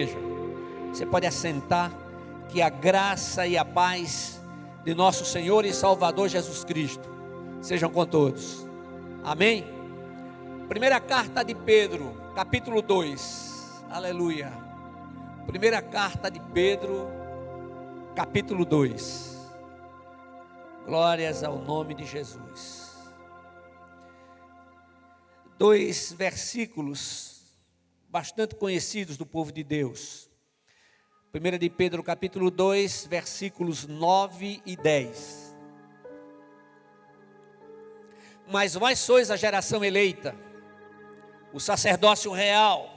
igreja. Você pode assentar, que a graça e a paz de nosso Senhor e Salvador Jesus Cristo sejam com todos. Amém? Primeira carta de Pedro, capítulo 2. Aleluia. Primeira carta de Pedro, capítulo 2. Glórias ao nome de Jesus. 2 versículos bastante conhecidos do povo de Deus. 1 de Pedro capítulo 2, versículos 9 e 10. Mas vós sois a geração eleita, o sacerdócio real,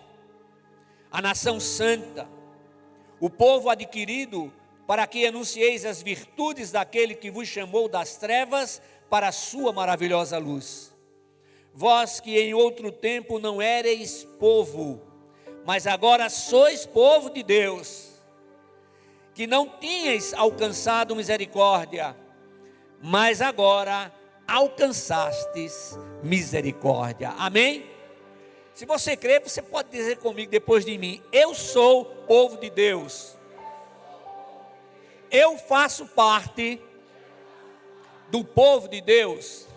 a nação santa, o povo adquirido, para que anuncieis as virtudes daquele que vos chamou das trevas para a sua maravilhosa luz. Vós que em outro tempo não éreis povo, mas agora sois povo de Deus, que não tinhais alcançado misericórdia, mas agora alcançastes misericórdia. Amém? Se você crê, você pode dizer comigo depois de mim: eu sou povo de Deus. Eu faço parte do povo de Deus.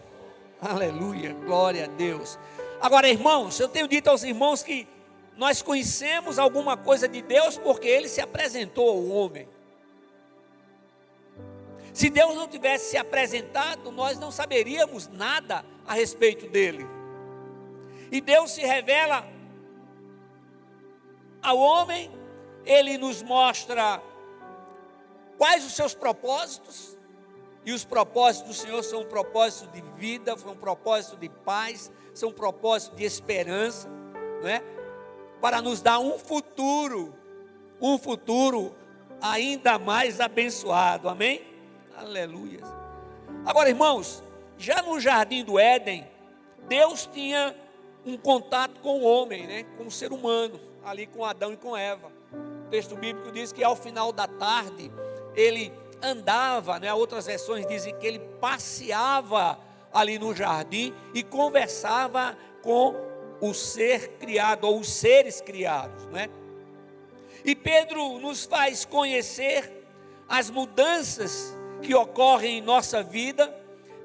Aleluia, glória a Deus. Agora, irmãos, eu tenho dito aos irmãos que nós conhecemos alguma coisa de Deus porque Ele se apresentou ao homem. Se Deus não tivesse se apresentado, nós não saberíamos nada a respeito dele. E Deus se revela ao homem, Ele nos mostra quais os seus propósitos, e os propósitos do Senhor são um propósito de vida, são um propósito de paz, são um propósito de esperança, não é? Para nos dar um futuro ainda mais abençoado, amém? Aleluia. Agora, irmãos, já no jardim do Éden, Deus tinha um contato com o homem, né? Com o ser humano, ali com Adão e com Eva. O texto bíblico diz que ao final da tarde, ele andava, né? Outras versões dizem que ele passeava ali no jardim e conversava com o ser criado, ou os seres criados, né? E Pedro nos faz conhecer as mudanças que ocorrem em nossa vida,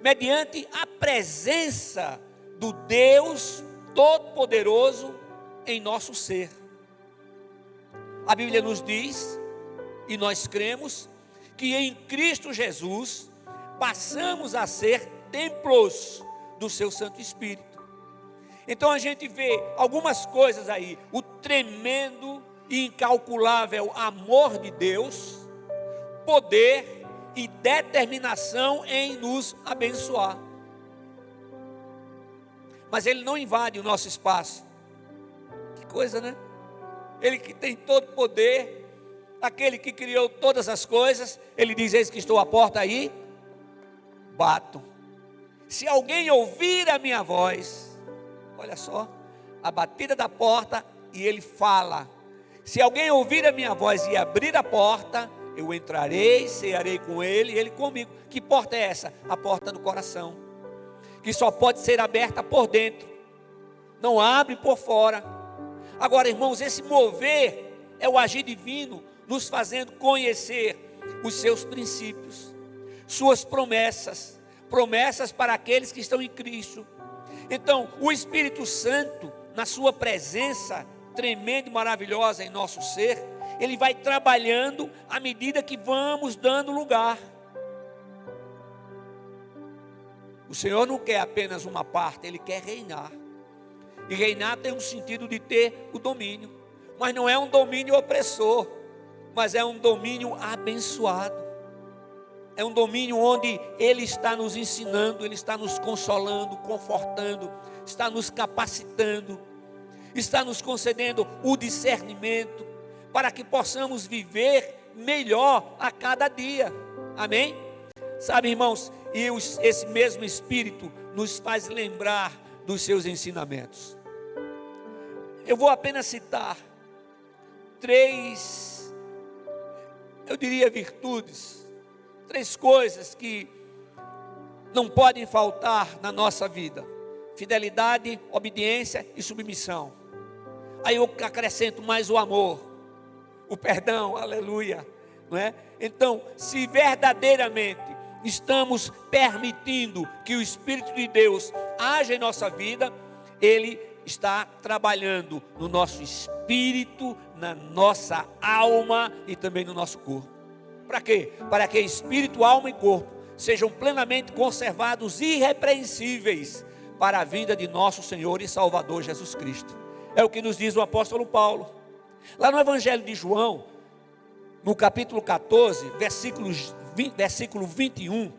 mediante a presença do Deus Todo-Poderoso em nosso ser. A Bíblia nos diz, e nós cremos, que em Cristo Jesus passamos a ser templos do seu Santo Espírito. Então a gente vê algumas coisas aí: o tremendo e incalculável amor de Deus, poder e determinação em nos abençoar. Mas Ele não invade o nosso espaço. Que coisa, né? Ele que tem todo poder, aquele que criou todas as coisas, Ele diz: eis que estou à porta aí, bato. Se alguém ouvir a minha voz, olha só, a batida da porta, e Ele fala: se alguém ouvir a minha voz e abrir a porta, eu entrarei, cearei com ele e ele comigo. Que porta é essa? A porta do coração, que só pode ser aberta por dentro, não abre por fora. Agora, irmãos, esse mover é o agir divino, nos fazendo conhecer os seus princípios, suas promessas para aqueles que estão em Cristo. Então, o Espírito Santo, na sua presença tremenda e maravilhosa em nosso ser, Ele vai trabalhando à medida que vamos dando lugar. O Senhor não quer apenas uma parte, Ele quer reinar. E reinar tem um sentido de ter o domínio, mas não é um domínio opressor, mas é um domínio abençoado. É um domínio onde Ele está nos ensinando, Ele está nos consolando, confortando, está nos capacitando, está nos concedendo o discernimento, para que possamos viver melhor a cada dia. Amém? Sabe, irmãos, e esse mesmo Espírito nos faz lembrar dos seus ensinamentos. Eu vou apenas citar 3, eu diria, virtudes, 3 coisas que não podem faltar na nossa vida: fidelidade, obediência e submissão. Aí eu acrescento mais o amor. o perdão, aleluia, não é? Então, se verdadeiramente estamos permitindo que o Espírito de Deus haja em nossa vida, Ele está trabalhando no nosso espírito, na nossa alma e também no nosso corpo. Para quê? Para que espírito, alma e corpo sejam plenamente conservados irrepreensíveis para a vinda de nosso Senhor e Salvador Jesus Cristo. É o que nos diz o apóstolo Paulo. Lá no Evangelho de João, no capítulo 14, versículo 21,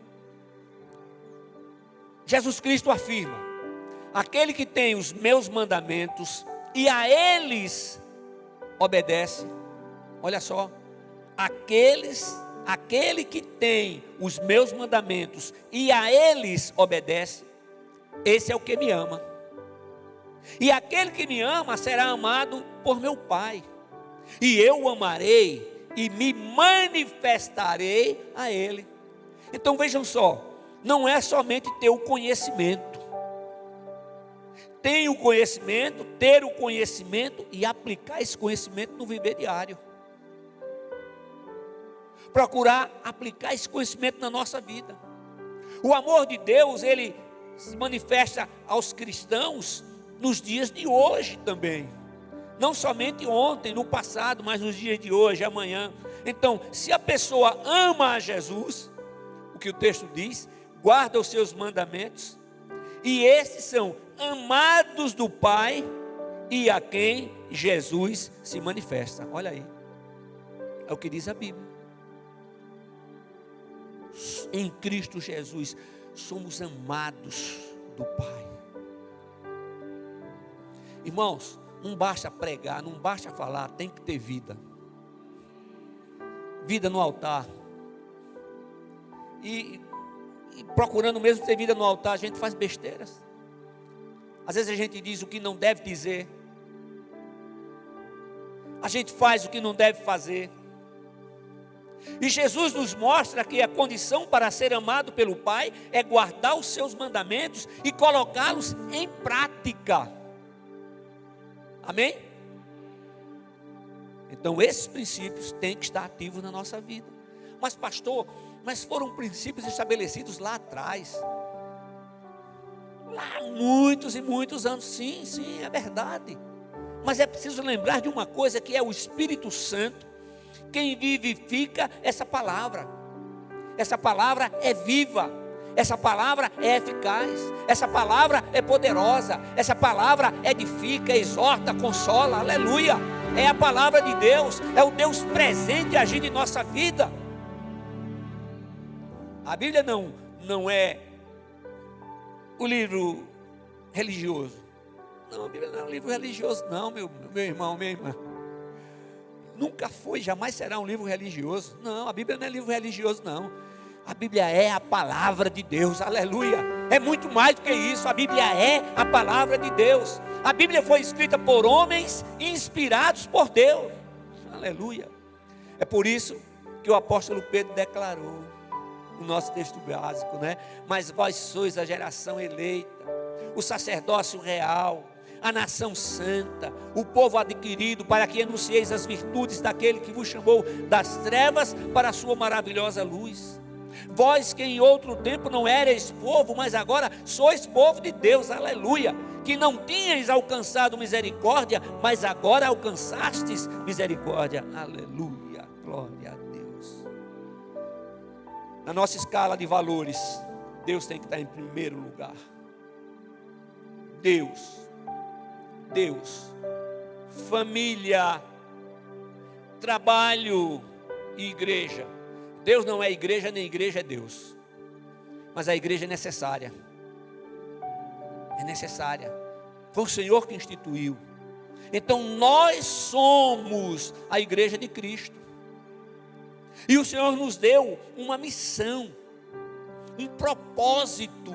Jesus Cristo afirma: aquele que tem os meus mandamentos e a eles obedece, olha só, aquele que tem os meus mandamentos e a eles obedece, esse é o que me ama. E aquele que me ama será amado por meu Pai, e eu o amarei e me manifestarei a ele. Então vejam só, não é somente ter o conhecimento. Ter o conhecimento e aplicar esse conhecimento no viver diário. Procurar aplicar esse conhecimento na nossa vida. O amor de Deus, ele se manifesta aos cristãos nos dias de hoje também. Não somente ontem, no passado, mas nos dias de hoje, amanhã. Então, se a pessoa ama a Jesus, o que o texto diz, guarda os seus mandamentos, e esses são amados do Pai e a quem Jesus se manifesta. Olha aí, é o que diz a Bíblia. Em Cristo Jesus somos amados do Pai. Irmãos, não basta pregar, não basta falar, tem que ter vida. Vida no altar. E procurando mesmo ter vida no altar, a gente faz besteiras. Às vezes a gente diz o que não deve dizer. A gente faz o que não deve fazer. E Jesus nos mostra que a condição para ser amado pelo Pai é guardar os seus mandamentos e colocá-los em prática. Amém? Então esses princípios têm que estar ativos na nossa vida. Mas pastor, mas foram princípios estabelecidos lá atrás. Lá muitos e muitos anos. Sim, é verdade. Mas é preciso lembrar de uma coisa, que é o Espírito Santo quem vivifica essa palavra. Essa palavra é viva. Essa palavra é eficaz. Essa palavra é poderosa. Essa palavra edifica, exorta, consola. Aleluia. É a palavra de Deus. É o Deus presente agindo em nossa vida. A Bíblia não é o livro religioso. Não, a Bíblia não é um livro religioso, não, meu irmão, minha irmã. Nunca foi, jamais será um livro religioso. Não, a Bíblia não é livro religioso, não. A Bíblia é a palavra de Deus, aleluia. É muito mais do que isso, a Bíblia é a palavra de Deus. A Bíblia foi escrita por homens inspirados por Deus, aleluia. É por isso que o apóstolo Pedro declarou, o nosso texto básico, né? Mas vós sois a geração eleita, o sacerdócio real, a nação santa, o povo adquirido, para que anuncieis as virtudes daquele que vos chamou das trevas para a sua maravilhosa luz. Vós que em outro tempo não erais povo, mas agora sois povo de Deus, aleluia. Que não tinhais alcançado misericórdia, mas agora alcançastes misericórdia, aleluia, glória a Deus. Na nossa escala de valores, Deus tem que estar em primeiro lugar. Deus, família, trabalho e igreja. Deus não é igreja, nem igreja é Deus. Mas a igreja é necessária. É necessária. Foi o Senhor que instituiu. Então nós somos a igreja de Cristo. E o Senhor nos deu uma missão, um propósito,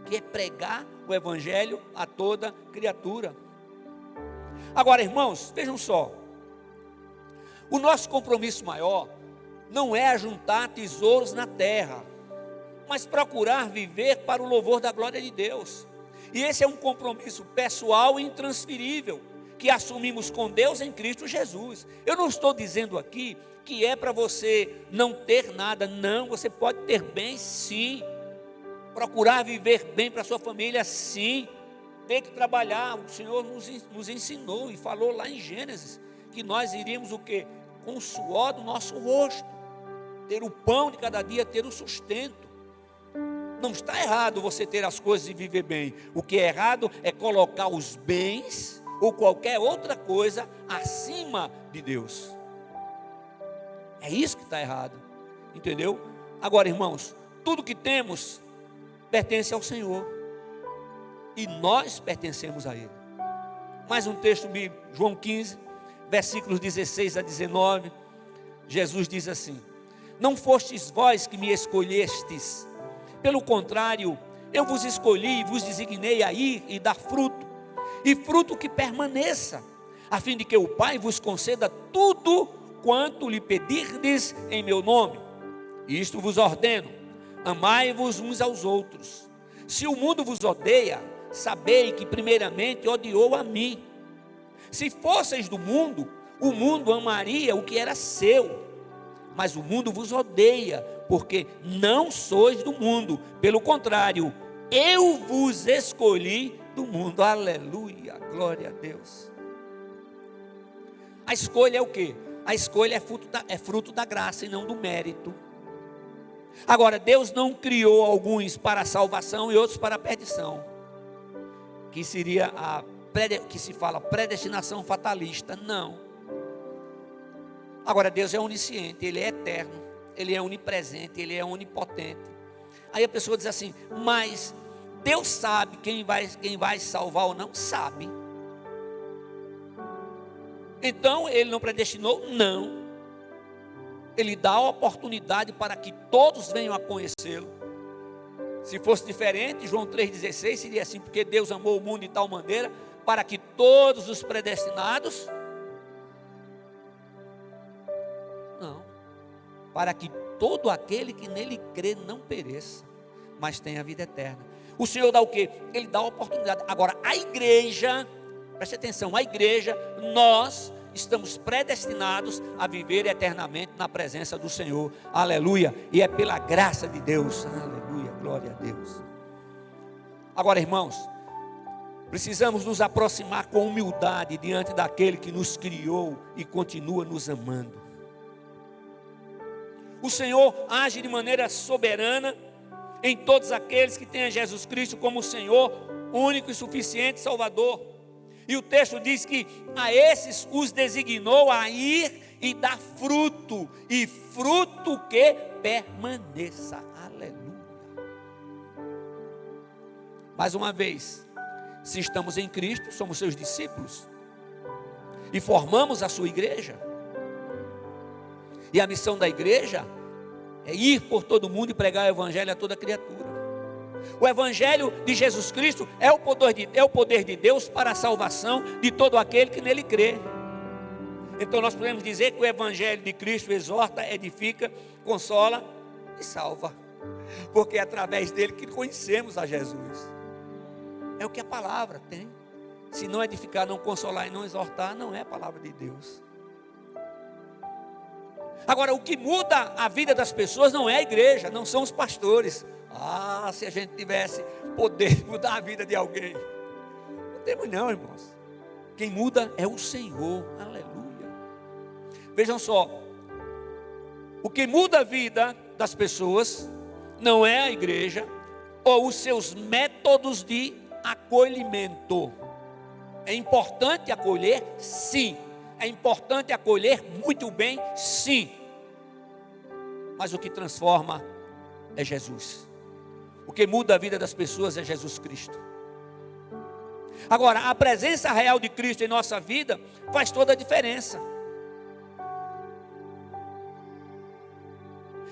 que é pregar o Evangelho a toda criatura. Agora, irmãos, vejam só. O nosso compromisso maior não é ajuntar tesouros na terra, mas procurar viver para o louvor da glória de Deus. E esse é um compromisso pessoal e intransferível, que assumimos com Deus em Cristo Jesus. Eu não estou dizendo aqui que é para você não ter nada, não, você pode ter bem sim, procurar viver bem para a sua família sim, ter que trabalhar. O Senhor nos ensinou e falou lá em Gênesis, que nós iríamos o quê? Com o suor do nosso rosto, ter o pão de cada dia, ter o sustento. Não está errado você ter as coisas e viver bem. O que é errado é colocar os bens ou qualquer outra coisa acima de Deus. É isso que está errado, entendeu? Agora, irmãos, tudo que temos pertence ao Senhor e nós pertencemos a Ele. Mais um texto bíblico, João 15, versículos 16 a 19. Jesus diz assim: não fostes vós que me escolhestes, pelo contrário, eu vos escolhi e vos designei a ir e dar fruto, e fruto que permaneça, a fim de que o Pai vos conceda tudo quanto lhe pedirdes em meu nome. Isto vos ordeno: amai-vos uns aos outros. Se o mundo vos odeia, sabei que primeiramente odiou a mim. Se fosseis do mundo, o mundo amaria o que era seu. Mas o mundo vos odeia, porque não sois do mundo. Pelo contrário, eu vos escolhi do mundo. Aleluia, glória a Deus. A escolha é o quê? A escolha é fruto da graça e não do mérito. Agora, Deus não criou alguns para a salvação e outros para a perdição, que seria que se fala predestinação fatalista. Não. Agora, Deus é onisciente, Ele é eterno, Ele é onipresente, Ele é onipotente. Aí a pessoa diz assim: mas Deus sabe quem vai salvar ou não? Sabe. Então Ele não predestinou? Não. Ele dá a oportunidade para que todos venham a conhecê-lo. Se fosse diferente, João 3,16 seria assim: porque Deus amou o mundo de tal maneira para que todos os predestinados, não, para que todo aquele que nele crê não pereça, mas tenha vida eterna. O Senhor dá o quê? Ele dá a oportunidade. Agora, a igreja, preste atenção, a igreja, nós estamos predestinados a viver eternamente na presença do Senhor. Aleluia. E é pela graça de Deus. Aleluia, glória a Deus. Agora, irmãos, precisamos nos aproximar com humildade diante daquele que nos criou e continua nos amando. O Senhor age de maneira soberana em todos aqueles que têm a Jesus Cristo como Senhor, único e suficiente Salvador. E o texto diz que a esses os designou a ir e dar fruto, e fruto que permaneça. Aleluia. Mais uma vez, se estamos em Cristo, somos seus discípulos e formamos a sua igreja. E a missão da igreja é ir por todo mundo e pregar o evangelho a toda criatura. O evangelho de Jesus Cristo é o poder de Deus para a salvação de todo aquele que nele crê. Então nós podemos dizer que o evangelho de Cristo exorta, edifica, consola e salva, porque é através dele que conhecemos a Jesus. É o que a palavra tem. Se não edificar, não consolar e não exortar, não é a palavra de Deus. Agora, o que muda a vida das pessoas não é a igreja, não são os pastores. Se a gente tivesse poder de mudar a vida de alguém. Não temos não, irmãos. Quem muda é o Senhor. Aleluia. Vejam só, o que muda a vida das pessoas não é a igreja ou os seus métodos de acolhimento. É importante acolher, sim. É importante acolher muito bem, sim. Mas o que transforma é Jesus. O que muda a vida das pessoas é Jesus Cristo. Agora, a presença real de Cristo em nossa vida faz toda a diferença.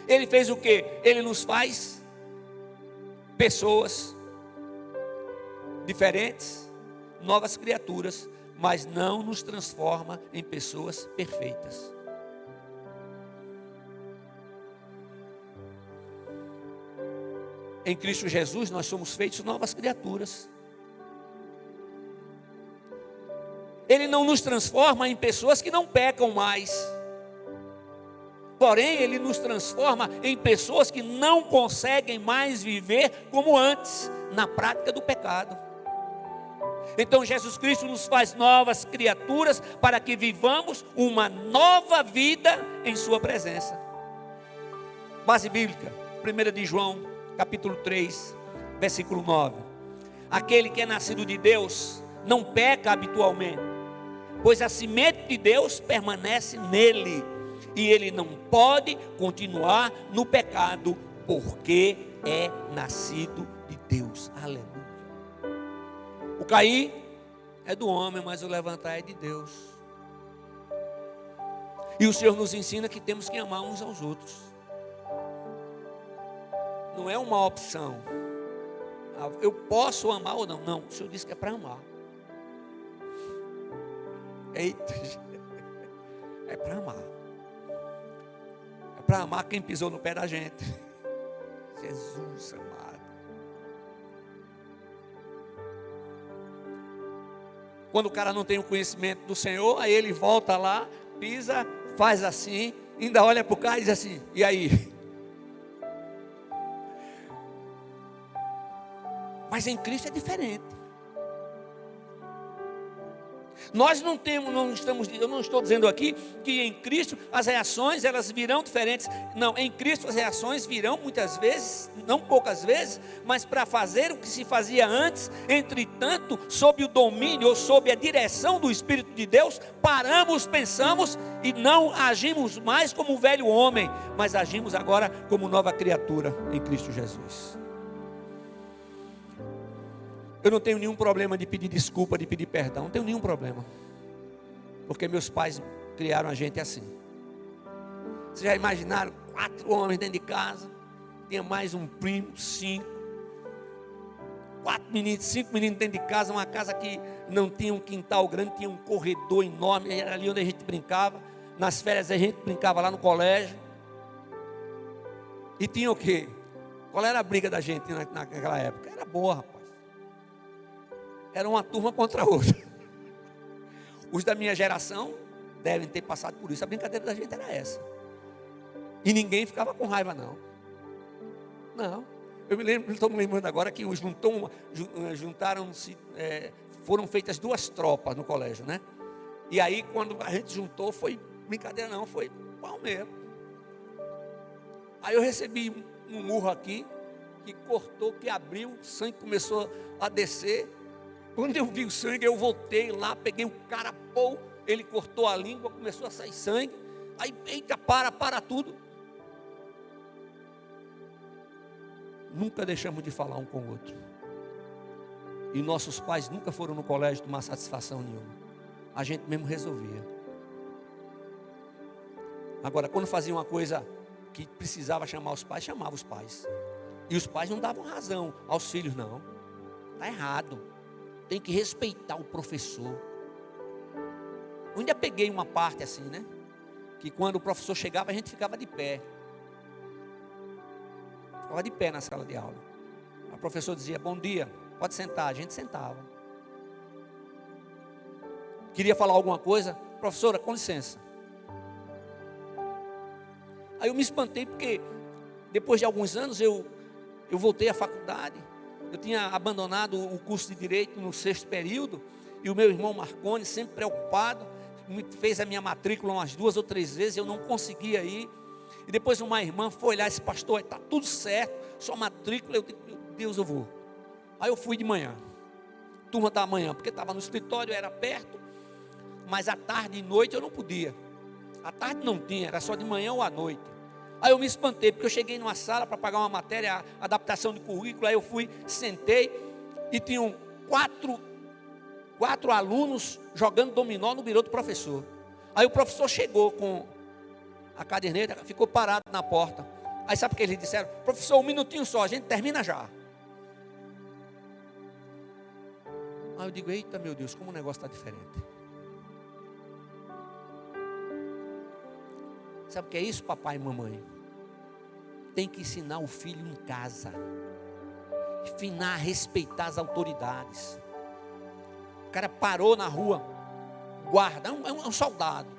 Ele fez o quê? Ele nos faz pessoas diferentes, novas criaturas, mas não nos transforma em pessoas perfeitas. Em Cristo Jesus nós somos feitos novas criaturas. Ele não nos transforma em pessoas que não pecam mais. Porém, Ele nos transforma em pessoas que não conseguem mais viver como antes, na prática do pecado. Então Jesus Cristo nos faz novas criaturas para que vivamos uma nova vida em sua presença. Base bíblica, 1 de João, capítulo 3, versículo 9. Aquele que é nascido de Deus não peca habitualmente, pois a semente de Deus permanece nele, e ele não pode continuar no pecado, porque é nascido de Deus. Aleluia. O cair é do homem, mas o levantar é de Deus. E o Senhor nos ensina que temos que amar uns aos outros. Não é uma opção. Eu posso amar ou não? Não, o Senhor disse que é para amar. Eita, é para amar. É para amar quem pisou no pé da gente. Jesus amado. Quando o cara não tem o conhecimento do Senhor, aí ele volta lá, pisa, faz assim, ainda olha para o cara e diz assim: e aí? Mas em Cristo é diferente. Nós não temos, eu não estou dizendo aqui que em Cristo as reações elas virão diferentes. Não, em Cristo as reações virão muitas vezes, não poucas vezes, mas para fazer o que se fazia antes. Entretanto, sob o domínio ou sob a direção do Espírito de Deus, paramos, pensamos e não agimos mais como o velho homem, mas agimos agora como nova criatura em Cristo Jesus. Eu não tenho nenhum problema de pedir desculpa, de pedir perdão. Não tenho nenhum problema. Porque meus pais criaram a gente assim. Vocês já imaginaram 4 homens dentro de casa? Tinha mais um primo, 5. 4 meninos, 5 meninos dentro de casa. Uma casa que não tinha um quintal grande, tinha um corredor enorme. Era ali onde a gente brincava. Nas férias a gente brincava lá no colégio. E tinha o quê? Qual era a briga da gente naquela época? Era boa, rapaz. Era uma turma contra a outra. Os da minha geração devem ter passado por isso. A brincadeira da gente era essa. E ninguém ficava com raiva, não. Não. Eu me lembro, estou me lembrando agora que juntaram-se, foram feitas 2 tropas no colégio, né? E aí quando a gente juntou, foi brincadeira não, foi pau mesmo. Aí eu recebi um murro aqui, que cortou, que abriu, o sangue começou a descer. Quando eu vi o sangue, eu voltei lá, peguei o cara, ele cortou a língua, começou a sair sangue. Aí, eita, para tudo. Nunca deixamos de falar um com o outro. E nossos pais nunca foram no colégio tomar satisfação nenhuma. A gente mesmo resolvia. Agora, quando fazia uma coisa que precisava chamar os pais, chamava os pais. E os pais não davam razão aos filhos, não. Está errado. Tem que respeitar o professor. Eu ainda peguei uma parte assim, né? Que quando o professor chegava, a gente ficava de pé. Ficava de pé na sala de aula. O professor dizia: bom dia, pode sentar. A gente sentava. Queria falar alguma coisa? Professora, com licença. Aí eu me espantei porque depois de alguns anos eu voltei à faculdade. Eu tinha abandonado o curso de Direito no 6º período. E o meu irmão Marconi, sempre preocupado, fez a minha matrícula umas 2 ou 3 vezes. Eu não conseguia ir. E depois uma irmã foi olhar e disse: pastor, está tudo certo, sua matrícula. Eu disse: meu Deus, eu vou. Aí eu fui de manhã, turma da manhã, porque estava no escritório, era perto. Mas à tarde e noite eu não podia. À tarde não tinha, era só de manhã ou à noite. Aí eu me espantei, porque eu cheguei numa sala para pagar uma matéria, adaptação de currículo. Aí eu fui, sentei, e tinham 4 alunos jogando dominó no birô do professor. Aí o professor chegou com a caderneta, ficou parado na porta. Aí sabe o que eles disseram? Professor, 1 minutinho só, a gente termina já. Aí eu digo: eita meu Deus, como o negócio está diferente. Sabe o que é isso, papai e mamãe? Tem que ensinar o filho em casa. Ensinar a respeitar as autoridades. O cara parou na rua, guarda, é um soldado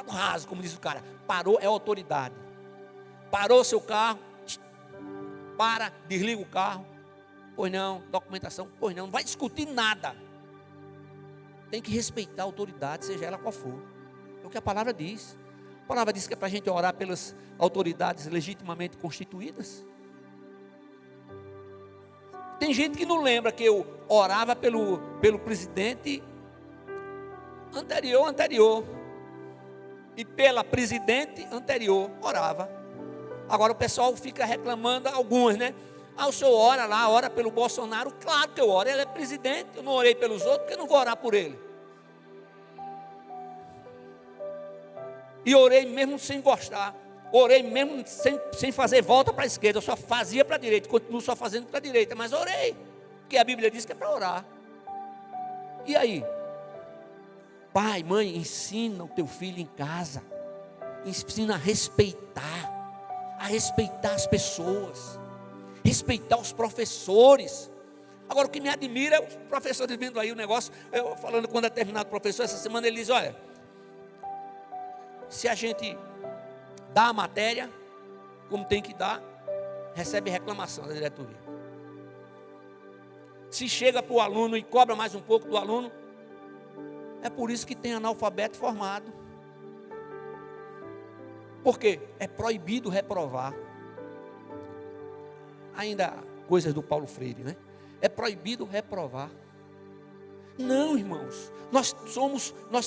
raso, como diz o cara. Parou, é autoridade. Parou seu carro, desliga o carro. Pois não, documentação, pois não vai discutir nada. Tem que respeitar a autoridade, seja ela qual for. É o que a palavra diz. A palavra diz que é para a gente orar pelas autoridades legitimamente constituídas. Tem gente que não lembra que eu orava pelo presidente anterior. E pela presidente anterior, orava. Agora o pessoal fica reclamando, alguns, né? O senhor ora pelo Bolsonaro. Claro que eu oro, ele é presidente. Eu não orei pelos outros, porque eu não vou orar por ele. E orei mesmo sem gostar. Orei mesmo sem fazer volta para a esquerda. Eu só fazia para a direita, continuo só fazendo para a direita. Mas orei, porque a Bíblia diz que é para orar. E aí? Pai, mãe, ensina o teu filho em casa. Ensina a respeitar as pessoas, respeitar os professores. Agora o que me admira é os professores vendo aí o negócio. Eu falando com um determinado professor essa semana, ele diz: olha, se a gente dá a matéria como tem que dar, recebe reclamação da diretoria. Se chega para o aluno e cobra mais um pouco do aluno, é por isso que tem analfabeto formado. Por quê? É proibido reprovar. Ainda coisas do Paulo Freire, né? É proibido reprovar. Não, irmãos. Nós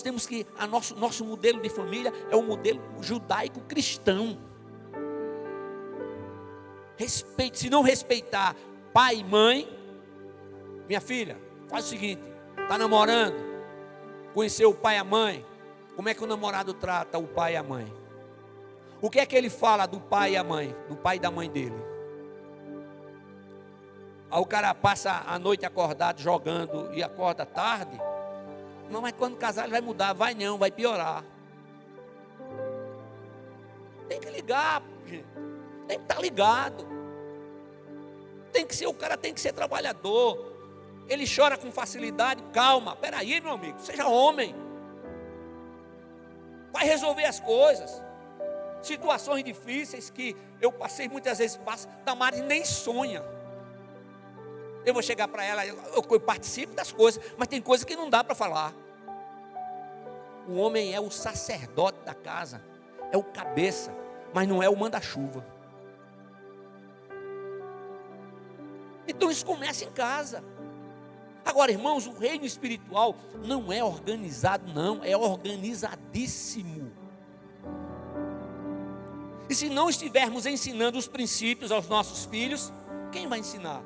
temos que, nosso modelo de família é o modelo judaico-cristão. Respeite. Se não respeitar pai e mãe, minha filha, faz o seguinte: está namorando, conheceu o pai e a mãe. Como é que o namorado trata o pai e a mãe? O que é que ele fala do pai e a mãe, do pai e da mãe dele? Aí o cara passa a noite acordado jogando e acorda tarde. Não, mas quando casar ele vai mudar. Vai não, vai piorar. Tem que ligar, gente. Tem que estar ligado. O cara tem que ser trabalhador. Ele chora com facilidade. Calma, peraí, meu amigo, seja homem. Vai resolver as coisas. Situações difíceis que eu passei, muitas vezes passo, Damares nem sonha. Eu vou chegar para ela, eu participo das coisas, mas tem coisas que não dá para falar. O homem é o sacerdote da casa, é o cabeça, mas não é o manda-chuva. Então isso começa em casa. Agora, irmãos, o reino espiritual não é organizado, não, é organizadíssimo. E se não estivermos ensinando os princípios aos nossos filhos, quem vai ensinar?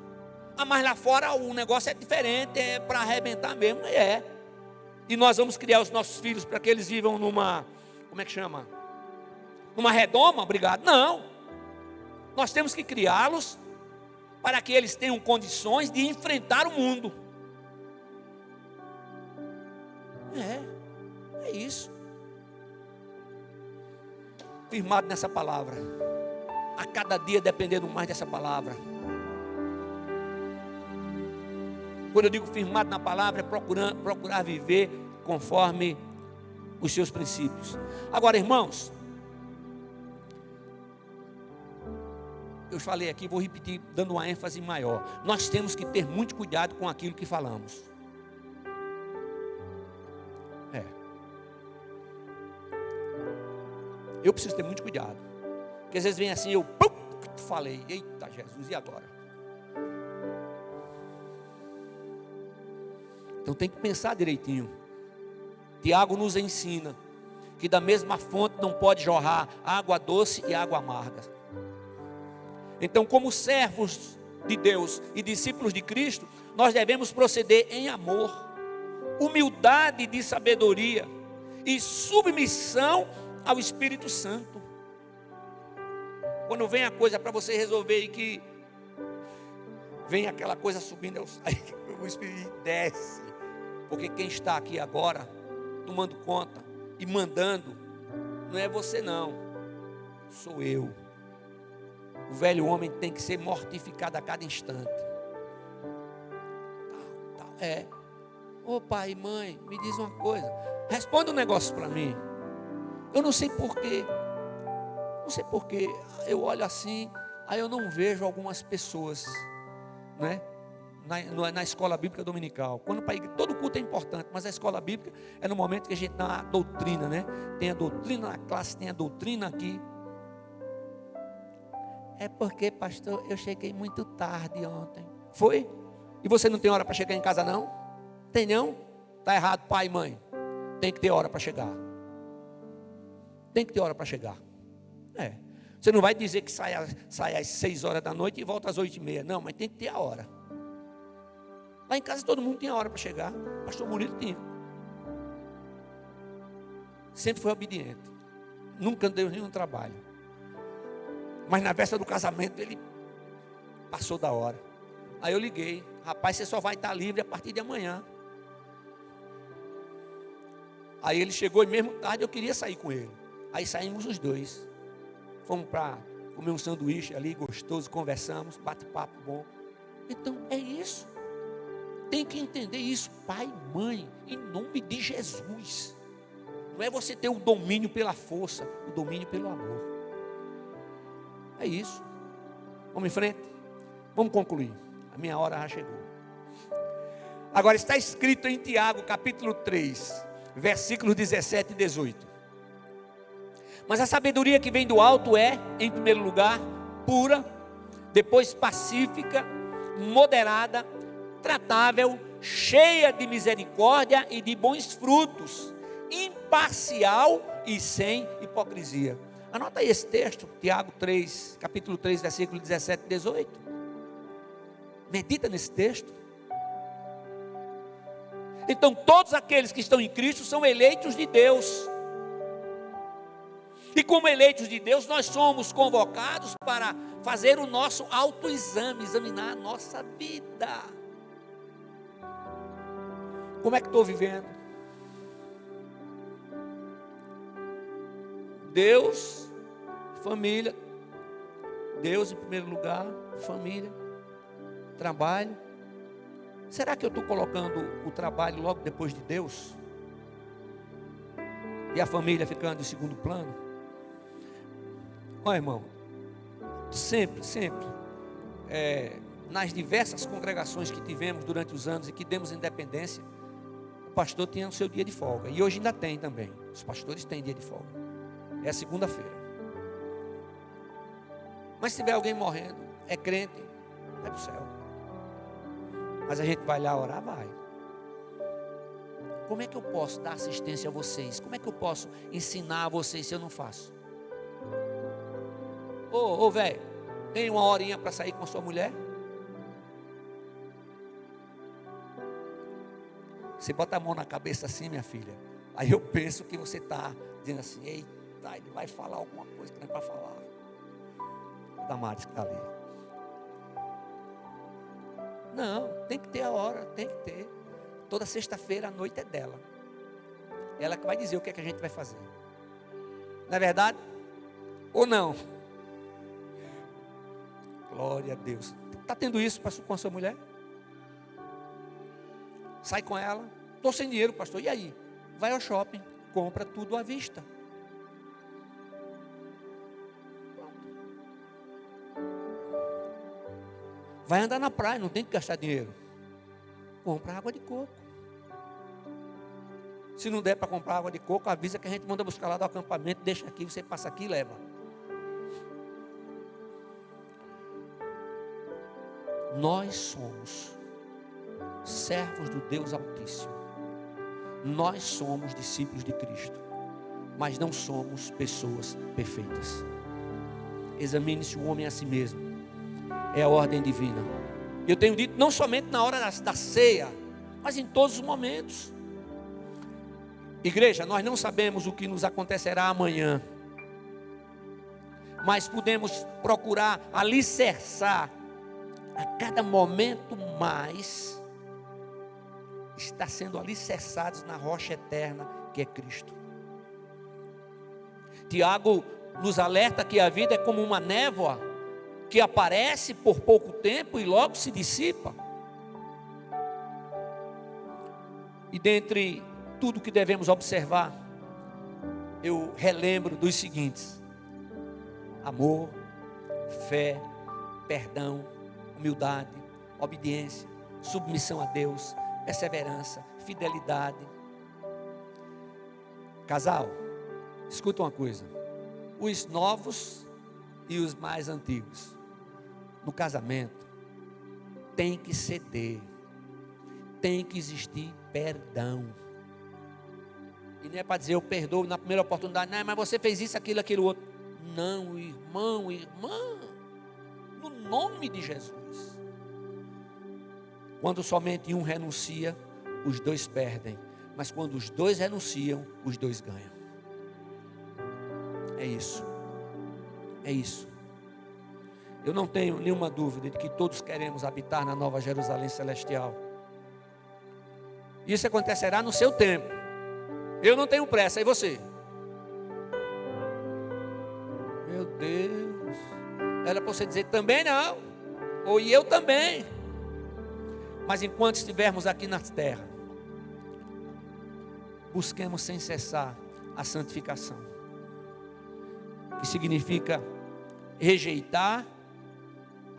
Mas lá fora o negócio é diferente, é para arrebentar mesmo, é. E nós vamos criar os nossos filhos para que eles vivam numa, como é que chama? Numa redoma, obrigado? Não. Nós temos que criá-los para que eles tenham condições de enfrentar o mundo. É isso. Firmado nessa palavra, a cada dia dependendo mais dessa palavra. Quando eu digo firmado na palavra, é procurar viver conforme os seus princípios. Agora, irmãos, eu falei aqui, vou repetir, dando uma ênfase maior. Nós temos que ter muito cuidado com aquilo que falamos. Eu preciso ter muito cuidado. Porque às vezes vem assim, eu falei, eita Jesus, e agora? Então tem que pensar direitinho. Tiago nos ensina que da mesma fonte não pode jorrar água doce e água amarga. Então, como servos de Deus e discípulos de Cristo, nós devemos proceder em amor, humildade de sabedoria e submissão ao Espírito Santo. Quando vem a coisa para você resolver e que vem aquela coisa subindo, o Espírito desce. Porque quem está aqui agora, tomando conta e mandando, não é você não, sou eu. O velho homem tem que ser mortificado a cada instante. Ô pai e mãe, me diz uma coisa. Responde um negócio para mim. Eu não sei porquê. Não sei porquê. Eu olho assim, aí eu não vejo algumas pessoas, né? Na escola bíblica dominical. Quando para todo culto é importante, mas a escola bíblica é no momento que a gente dá a doutrina, né? Tem a doutrina na classe, tem a doutrina aqui. É porque, pastor, eu cheguei muito tarde ontem. Foi? E você não tem hora para chegar em casa, não? Tem não? Está errado, pai e mãe. Tem que ter hora para chegar. Tem que ter hora para chegar. Você não vai dizer que sai às 6 horas da noite e volta às 8h30. Não, mas tem que ter a hora. Lá em casa todo mundo tinha hora para chegar. Pastor Murilo tinha. Sempre foi obediente. Nunca deu nenhum trabalho. Mas na véspera do casamento ele passou da hora. Aí eu liguei. Rapaz, você só vai estar livre a partir de amanhã. Aí ele chegou e mesmo tarde eu queria sair com ele. Aí saímos os dois. Fomos para comer um sanduíche ali gostoso, conversamos, bate-papo bom. Então é isso. Tem que entender isso, pai e mãe, em nome de Jesus. Não é você ter o domínio pela força, o domínio pelo amor. É isso. Vamos em frente. Vamos concluir. A minha hora já chegou. Agora está escrito em Tiago, capítulo 3, versículos 17 e 18. Mas a sabedoria que vem do alto é, em primeiro lugar, pura, depois pacífica, moderada, tratável, cheia de misericórdia e de bons frutos, imparcial e sem hipocrisia. Anota aí esse texto, Tiago 3, capítulo 3, versículo 17 e 18. Medita nesse texto. Então todos aqueles que estão em Cristo são eleitos de Deus. E como eleitos de Deus, nós somos convocados para fazer o nosso autoexame, examinar a nossa vida. Como é que estou vivendo? Deus, família. Deus em primeiro lugar, família, trabalho. Será que eu estou colocando o trabalho logo depois de Deus? E a família ficando em segundo plano? Olha, irmão, sempre, nas diversas congregações que tivemos durante os anos e que demos independência, o pastor tinha o seu dia de folga. E hoje ainda tem também. Os pastores têm dia de folga. É a segunda-feira. Mas se tiver alguém morrendo, é crente, vai para o céu. Mas a gente vai lá orar, vai. Como é que eu posso dar assistência a vocês? Como é que eu posso ensinar a vocês se eu não faço? Ô velho, tem uma horinha para sair com a sua mulher? Você bota a mão na cabeça assim, minha filha. Aí eu penso que você está dizendo assim: eita, ele vai falar alguma coisa que não é para falar. A Damares que está ali. Não, tem que ter a hora, tem que ter. Toda sexta-feira à noite é dela. Ela que vai dizer o que é que a gente vai fazer. Não é verdade? Ou não? Glória a Deus. Está tendo isso com a sua mulher? Sai com ela. Estou sem dinheiro, pastor. E aí? Vai ao shopping. Compra tudo à vista. Vai andar na praia. Não tem que gastar dinheiro. Compra água de coco. Se não der para comprar água de coco, avisa que a gente manda buscar lá do acampamento. Deixa aqui, você passa aqui e leva. Nós somos servos do Deus Altíssimo. Nós somos discípulos de Cristo, mas não somos pessoas perfeitas. Examine-se o homem a si mesmo. É a ordem divina. Eu tenho dito não somente na hora da ceia, mas em todos os momentos. Igreja, nós não sabemos o que nos acontecerá amanhã, mas podemos procurar alicerçar a cada momento mais, está sendo alicerçados na rocha eterna que é Cristo. Tiago nos alerta que a vida é como uma névoa que aparece por pouco tempo e logo se dissipa. E dentre tudo que devemos observar, eu relembro dos seguintes: amor, fé, perdão, humildade, obediência, submissão a Deus, perseverança, fidelidade. Casal, escuta uma coisa: os novos e os mais antigos, no casamento, tem que ceder, tem que existir perdão. E não é para dizer eu perdoo na primeira oportunidade, não, mas você fez isso, aquilo, aquilo outro. Não, irmão, irmã, no nome de Jesus. Quando somente um renuncia, os dois perdem. Mas quando os dois renunciam, os dois ganham. É isso. É isso. Eu não tenho nenhuma dúvida de que todos queremos habitar na Nova Jerusalém Celestial. Isso acontecerá no seu tempo. Eu não tenho pressa, e você? Meu Deus. Era para você dizer também não. Ou e eu também. Mas enquanto estivermos aqui na terra, busquemos sem cessar a santificação, que significa rejeitar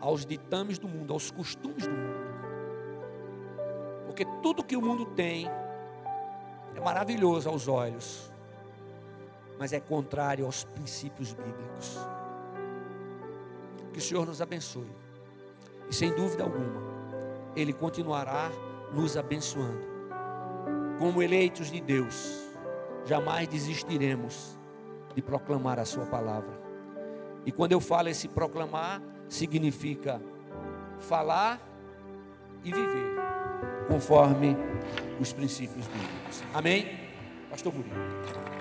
aos ditames do mundo, aos costumes do mundo. Porque tudo que o mundo tem é maravilhoso aos olhos, mas é contrário aos princípios bíblicos. Que o Senhor nos abençoe. E sem dúvida alguma, Ele continuará nos abençoando. Como eleitos de Deus, jamais desistiremos de proclamar a sua palavra. E quando eu falo esse proclamar, significa falar e viver conforme os princípios bíblicos. Amém? Pastor Murilo.